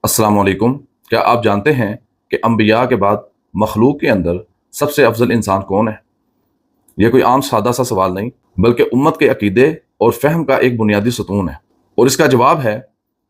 अस्सलाम वालेकुम। क्या आप जानते हैं कि अंबिया के बाद मखलूक के अंदर सबसे अफजल इंसान कौन है? यह कोई आम सादा सा सवाल नहीं, बल्कि उम्मत के अकीदे और फ़हम का एक बुनियादी सतून है। और इसका जवाब है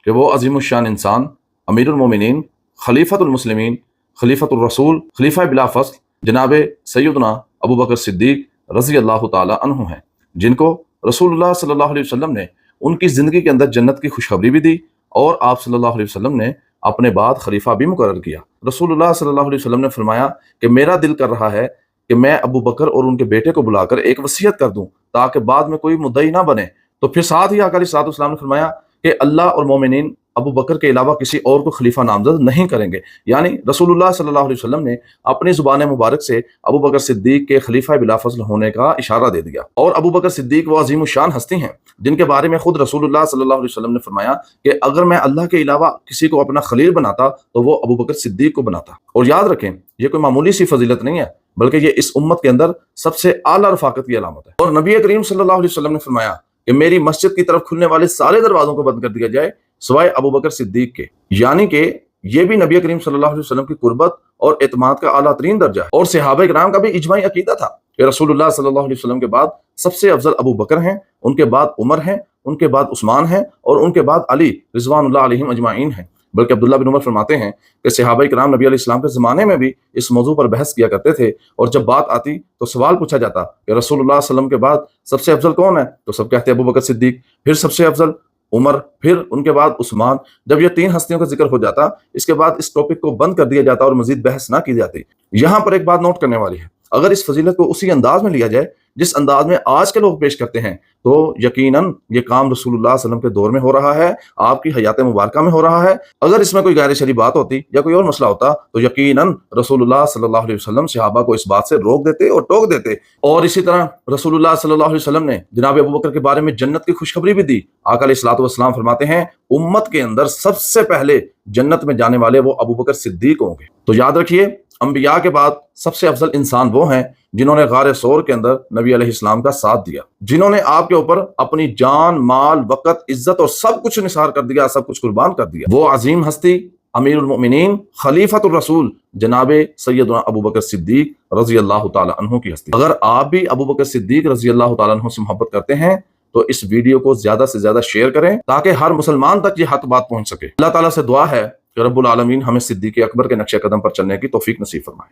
कि वो अज़ीमुश्शान इंसान, अमीरुल मोमिनीन, खलीफतुल मुस्लिमीन, खलीफतुर रसूल, खलीफा बिला फ़स्ल, जनाब सैयदना अबू बकर सिद्दीक़ रज़ी अल्लाह ताला अन्हु हैं, जिनको रसूलुल्लाह सल्लल्लाहु अलैहि वसल्लम ने उनकी ज़िंदगी के अंदर जन्नत की खुशखबरी भी दी और आप सल्लल्लाहु अलैहि वसल्लम ने अपने बाद खलीफा भी मुकर्रर किया। रसूलुल्लाह सल्लल्लाहु अलैहि वसल्लम ने फरमाया कि मेरा दिल कर रहा है कि मैं अबू बकर और उनके बेटे को बुलाकर एक वसीयत कर दूं ताकि बाद में कोई मुद्दई ना बने। तो फिर साथ ही आका अलैहिस्सलाम ने फरमाया कि अल्लाह और मोमिनीन अबू बकर के अलावा किसी और को खलीफा नामजद नहीं करेंगे। यानी रसूलुल्लाह सल्लल्लाहु अलैहि वसल्लम ने अपनी जुबान मुबारक से अबू बकर सिद्दीक के खलीफा बिला फज़ल होने का इशारा दे दिया। और अबू बकर सिद्दीक वो अजीम शान हस्ती हैं जिनके बारे में खुद रसूलुल्लाह सल्लल्लाहु अलैहि वसल्लम ने फरमाया कि अगर मैं अल्लाह के अलावा किसी को अपना खलील बनाता तो वो अबू बकर सिद्दीक को बनाता। और याद रखें, ये कोई मामूली सी फजीलत नहीं है, बल्कि ये इस उम्मत के अंदर सबसे आला रफाकत की अलामत है। और नबी करीम सल्लल्लाहु अलैहि वसल्लम ने फरमाया कि मेरी मस्जिद की तरफ खुलने वाले सारे दरवाजों को बंद कर दिया जाए सिवाय अबू बकर सिद्दीक के। यानी कि ये भी नबी करीम सल्लल्लाहु अलैहि वसल्लम की कुर्बत और एतमाद का आला तरीन दर्जा है। और सहाबा किराम का भी इजमाई अकीदा था कि रसूलुल्लाह सल्लल्लाहु अलैहि वसल्लम के बाद सबसे अफजल अबू बकर हैं, उनके बाद उमर हैं, उनके बाद उस्मान हैं और उनके बाद अली रिज़वानुल्लाह अलैहिम अजमाइन हैं। बल्कि अब्दुल्लाह बिन उमर फरमाते हैं कि सहाबा किराम नबी अलैहिस्सलाम के ज़माने में भी इस मौजू पर बहस किया करते थे, और जब बात आती तो सवाल पूछा जाता कि रसूलुल्लाह सल्लल्लाहु अलैहि वसल्लम के बाद सबसे अफजल कौन है, तो सब कहते अबू बकर सिद्दीक, फिर सबसे अफजल उमर, फिर उनके बाद उस्मान। जब ये तीन हस्तियों का जिक्र हो जाता, इसके बाद इस टॉपिक को बंद कर दिया जाता और मजीद बहस ना की जाती। यहाँ पर एक बात नोट करने वाली है, अगर इस फजीलत को उसी अंदाज में लिया जाए जिस अंदाज में आज के लोग पेश करते हैं, तो यकीनन ये काम रसूलुल्लाह सल्लल्लाहु अलैहि वसल्लम के दौर में हो रहा है, आपकी हयात मुबारका में हो रहा है। अगर इसमें कोई गैर शरई बात होती या कोई और मसला होता तो यकीनन रसूलुल्लाह सल्लल्लाहु अलैहि वसल्लम सहाबा को इस बात से रोक देते और टोक देते। और इसी तरह रसूलुल्लाह सल्लल्लाहु अलैहि वसल्लम ने जनाब अबू बकर के बारे में जन्नत की खुशखबरी भी दी। आका अलैहिस्सलातु वस्सलाम फरमाते हैं, उम्मत के अंदर सबसे पहले जन्नत में जाने वाले वो अबू बकर सिद्दीक होंगे। तो याद रखिए, अंबिया के बाद सबसे अफजल इंसान वो हैं जिन्होंने गारे सौर के अंदर नबी अलैहिस्सलाम का साथ दिया, जिन्होंने आपके ऊपर अपनी जान, माल, वक़्त, इज्जत और सब कुछ निसार कर दिया, सब कुछ कुर्बान कर दिया। वो अजीम हस्ती अमीरुल मोमिनीन, खलीफतुर रसूल जनाबे सैयदना अबू बकर सिद्दीक रज़ी अल्लाह ताला अन्हु की हस्ती। अगर आप भी अबू बकर सिद्दीक रज़ी अल्लाह ताला अन्हु से मोहब्बत करते हैं तो इस वीडियो को ज्यादा से ज्यादा शेयर करें ताकि हर मुसलमान तक ये हक बात पहुंच सके। अल्लाह ताला से दुआ है कि रब्बुल आलमीन हमें सिद्दीक़ अकबर के नक्शे कदम पर चलने की तौफीक नसीब फरमाए।